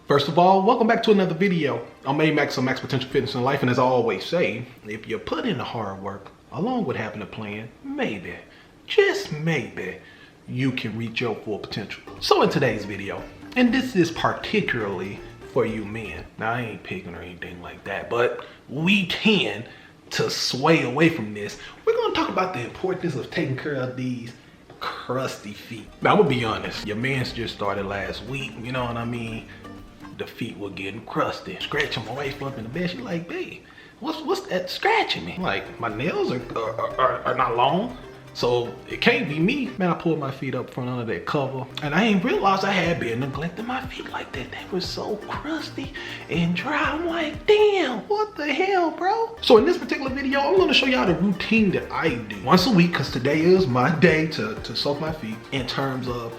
First of all, welcome back to another video. I'm Max of Max Potential Fitness in Life, and as I always say, if you put in the hard work, along with having a plan, maybe, just maybe, you can reach your full potential. So in today's video, and this is particularly for you men, now I ain't picking or anything like that, but we tend to sway away from this. We're gonna talk about the importance of taking care of these crusty feet. Now I'm gonna be honest, your man's just started last week, you know what I mean? The feet were getting crusty. Scratching my wife up in the bed, she's like, babe, what's that scratching me? Like, my nails are not long, so it can't be me. Man, I pulled my feet up from under that cover, and I ain't realized I had been neglecting my feet like that. They were so crusty and dry. I'm like, damn, what the hell, bro? So in this particular video, I'm gonna show y'all the routine that I do once a week, because today is my day to soak my feet in terms of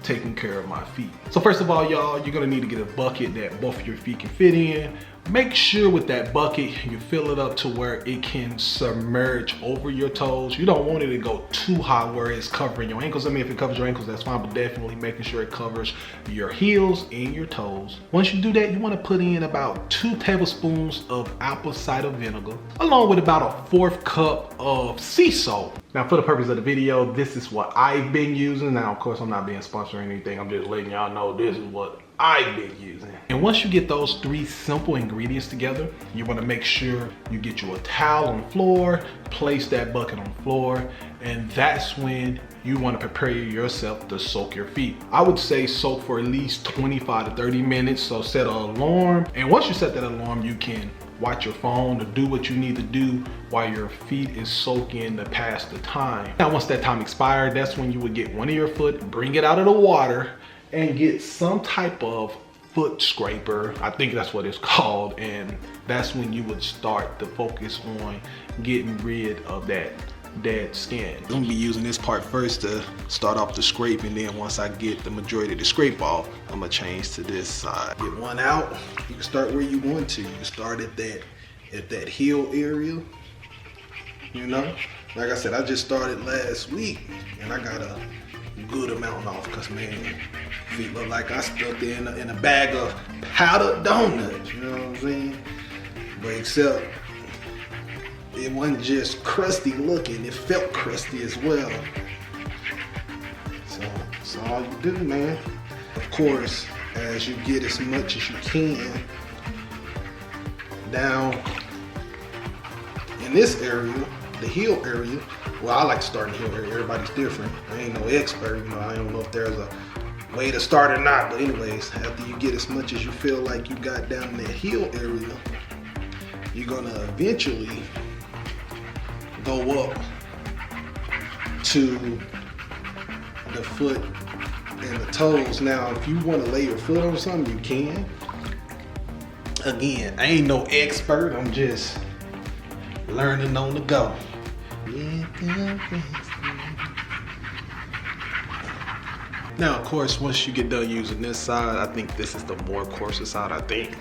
taking care of my feet. So first of all, y'all, you're gonna need to get a bucket that both of your feet can fit in. Make sure with that bucket, you fill it up to where it can submerge over your toes. You don't want it to go too high where it's covering your ankles. I mean, if it covers your ankles, that's fine, but definitely making sure it covers your heels and your toes. Once you do that, you wanna put in about 2 tablespoons of apple cider vinegar, along with about a 1/4 cup of sea salt. Now, for the purpose of the video, this is what I've been using. Now, of course, I'm not being sponsored or anything. I'm just letting y'all know this is what I've been using. And once you get those 3 simple ingredients together, you want to make sure you get you a towel on the floor, place that bucket on the floor, and that's when you want to prepare yourself to soak your feet. I would say soak for at least 25 to 30 minutes. So set an alarm, and once you set that alarm, you can watch your phone to do what you need to do while your feet is soaking to pass the time. Now, once that time expired, that's when you would get one of your foot, bring it out of the water, and get some type of foot scraper. I think that's what it's called. And that's when you would start to focus on getting rid of that dead skin. I'm gonna be using this part first to start off the scrape, and then once I get the majority of the scrape off, I'm gonna change to this side. Get one out. You can start where you want to. You can start at that heel area. You know, like I said, I just started last week, and I got a good amount off, because man, feet look like I stuck in a bag of powdered donuts, you know what I'm saying? But except it wasn't just crusty looking, it felt crusty as well. So that's all you do, man. Of course, as you get as much as you can down in this area, the heel area. Well, I like to start in the heel area. Everybody's different. I ain't no expert, you know. I don't know if there's a way to start or not. But anyways, after you get as much as you feel like you got down in that heel area, you're gonna eventually go up to the foot and the toes. Now, if you want to lay your foot on something, you can. Again, I ain't no expert. I'm just learning on the go. Now, of course, once you get done using this side, I think this is the more coarser side. I think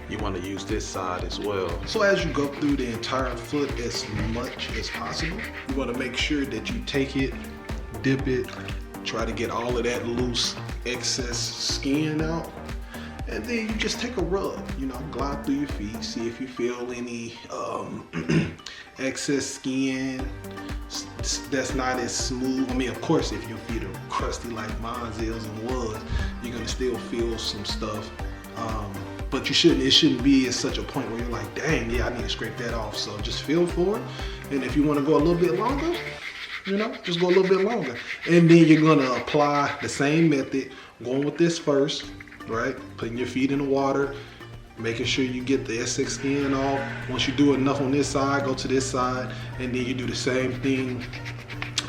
you want to use this side as well. So as you go through the entire foot as much as possible, you want to make sure that you take it, dip it, try to get all of that loose excess skin out. And then you just take a rub, you know, glide through your feet, see if you feel any excess skin that's not as smooth. I mean, of course, if your feet are crusty like mine is and was, you're gonna still feel some stuff. But it shouldn't be at such a point where you're like, dang, yeah, I need to scrape that off. So just feel for it. And if you wanna go a little bit longer, you know, just go a little bit longer. And then you're gonna apply the same method, going with this first, right? Putting your feet in the water, making sure you get the excess skin off. Once you do enough on this side, go to this side, and then you do the same thing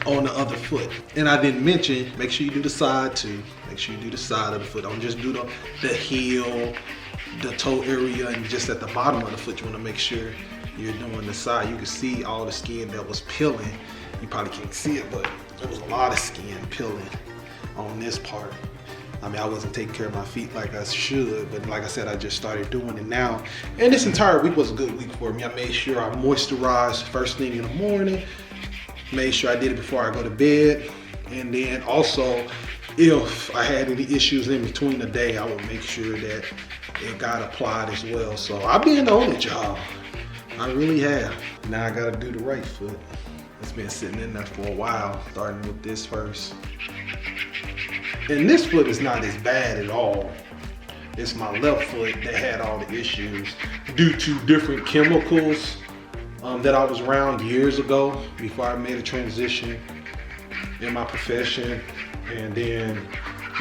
on the other foot. And I didn't mention, make sure you do the side too. Make sure you do the side of the foot. Don't just do the heel, the toe area, and just at the bottom of the foot. You want to make sure you're doing the side. You can see all the skin that was peeling. You probably can't see it, but there was a lot of skin peeling on this part. I mean, I wasn't taking care of my feet like I should, but like I said, I just started doing it now. And this entire week was a good week for me. I made sure I moisturized first thing in the morning, made sure I did it before I go to bed. And then also if I had any issues in between the day, I would make sure that it got applied as well. So I've been on it, y'all. I really have. Now I gotta do the right foot. It's been sitting in there for a while, starting with this first. And this foot is not as bad at all. It's my left foot that had all the issues due to different chemicals that I was around years ago before I made a transition in my profession. And then,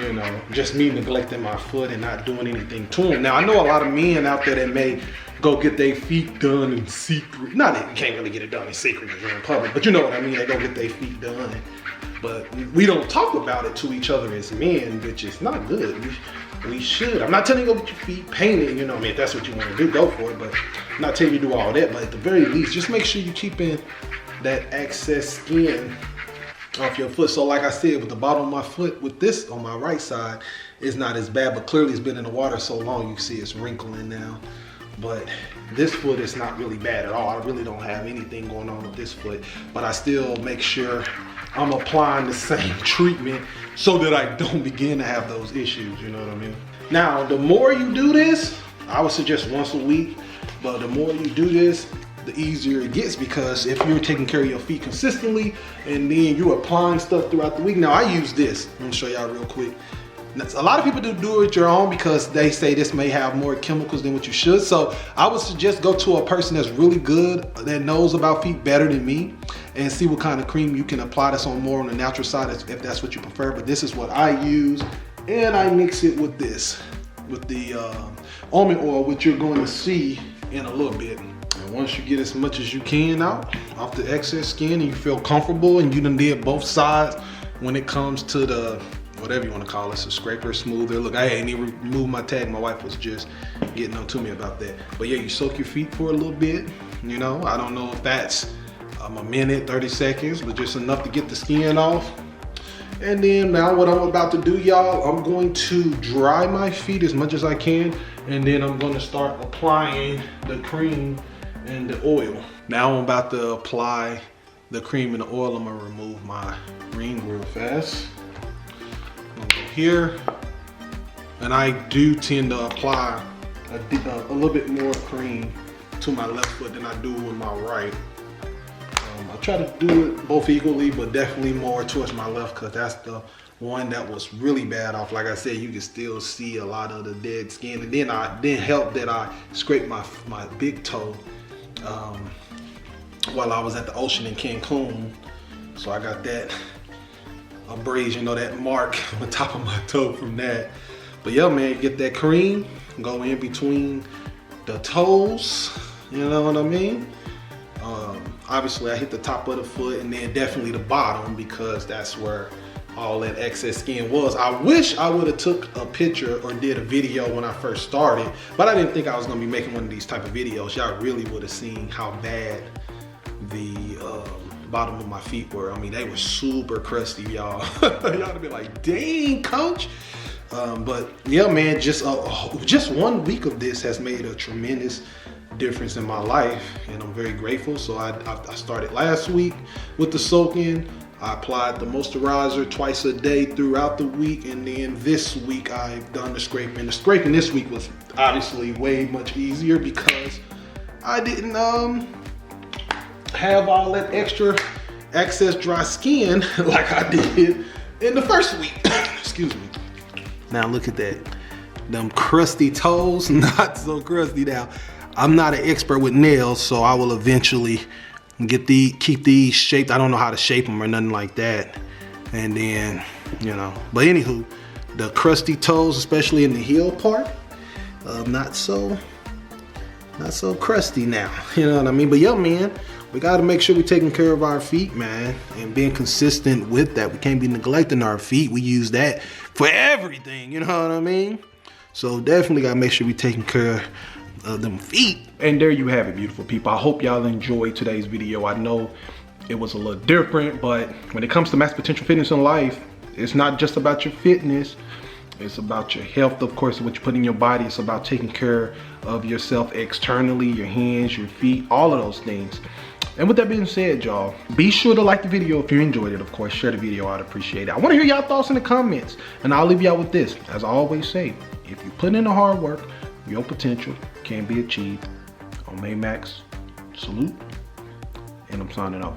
you know, just me neglecting my foot and not doing anything to them. Now, I know a lot of men out there that may go get their feet done in secret. Not that you can't really get it done in secret because you're in public, but you know what I mean. They go get their feet done. But we don't talk about it to each other as men, which is not good. We should. I'm not telling you to go get your feet painted, you know, I mean, if that's what you want to do, go for it. But I'm not telling you to do all that. But at the very least, just make sure you're keeping that excess skin off your foot. So like I said, with the bottom of my foot, with this on my right side, it's not as bad, but clearly it's been in the water so long, you can see it's wrinkling now. But this foot is not really bad at all. I really don't have anything going on with this foot, but I still make sure I'm applying the same treatment so that I don't begin to have those issues, you know what I mean? Now, the more you do this, I would suggest once a week, but the more you do this, the easier it gets, because if you're taking care of your feet consistently and then you're applying stuff throughout the week. Now, I use this. Let me show y'all real quick. A lot of people do it your own because they say this may have more chemicals than what you should. So I would suggest go to a person that's really good, that knows about feet better than me, and see what kind of cream you can apply that's on more on the natural side if that's what you prefer. But this is what I use, and I mix it with this, with the almond oil, which you're going to see in a little bit. And once you get as much as you can out off the excess skin and you feel comfortable and you done did both sides when it comes to the whatever you want to call it, a scraper, smoother. Look, I ain't even removed my tag. My wife was just getting on to me about that. But yeah, you soak your feet for a little bit. You know, I don't know if that's a minute, 30 seconds, but just enough to get the skin off. And then now what I'm about to do, y'all, I'm going to dry my feet as much as I can. And then I'm going to start applying the cream and the oil. Now I'm about to apply the cream and the oil. I'm going to remove my ring real fast. Here, and I do tend to apply a little bit more cream to my left foot than I do with my right. I try to do it both equally, but definitely more towards my left because that's the one that was really bad off. Like I said, you can still see a lot of the dead skin. And then I didn't help that I scraped my big toe while I was at the ocean in Cancun. So I got that abrasion, you know, that mark on the top of my toe from that. But yeah, man, get that cream, go in between the toes, you know what I mean? Obviously I hit the top of the foot and then definitely the bottom because that's where all that excess skin was. I wish I would have took a picture or did a video when I first started, but I didn't think I was gonna be making one of these type of videos. Y'all really would have seen how bad the bottom of my feet were. I mean, they were super crusty, y'all. Y'all would have been like, dang, coach. But yeah, man, just 1 week of this has made a tremendous difference in my life, and I'm very grateful. So I started last week with the soaking. I applied the moisturizer twice a day throughout the week, and then this week I've done the scraping. The scraping this week was obviously way much easier because I didn't have all that extra excess dry skin like I did in the first week. Excuse me. Now look at that. Them crusty toes, not so crusty now. I'm not an expert with nails, so I will eventually keep these shaped. I don't know how to shape them or nothing like that. And then, you know, but anywho, the crusty toes, especially in the heel part, not so crusty now. You know what I mean? But yeah, man, we got to make sure we're taking care of our feet, man, and being consistent with that. We can't be neglecting our feet. We use that for everything, you know what I mean? So definitely got to make sure we're taking care of them feet. And there you have it, beautiful people. I hope y'all enjoyed today's video. I know it was a little different, but when it comes to max potential fitness in life, it's not just about your fitness. It's about your health, of course, what you put in your body. It's about taking care of yourself externally, your hands, your feet, all of those things. And with that being said, y'all, be sure to like the video if you enjoyed it. Of course, share the video. I'd appreciate it. I want to hear y'all thoughts in the comments. And I'll leave y'all with this. As I always say, if you put in the hard work, your potential can be achieved. On Max, salute. And I'm signing off.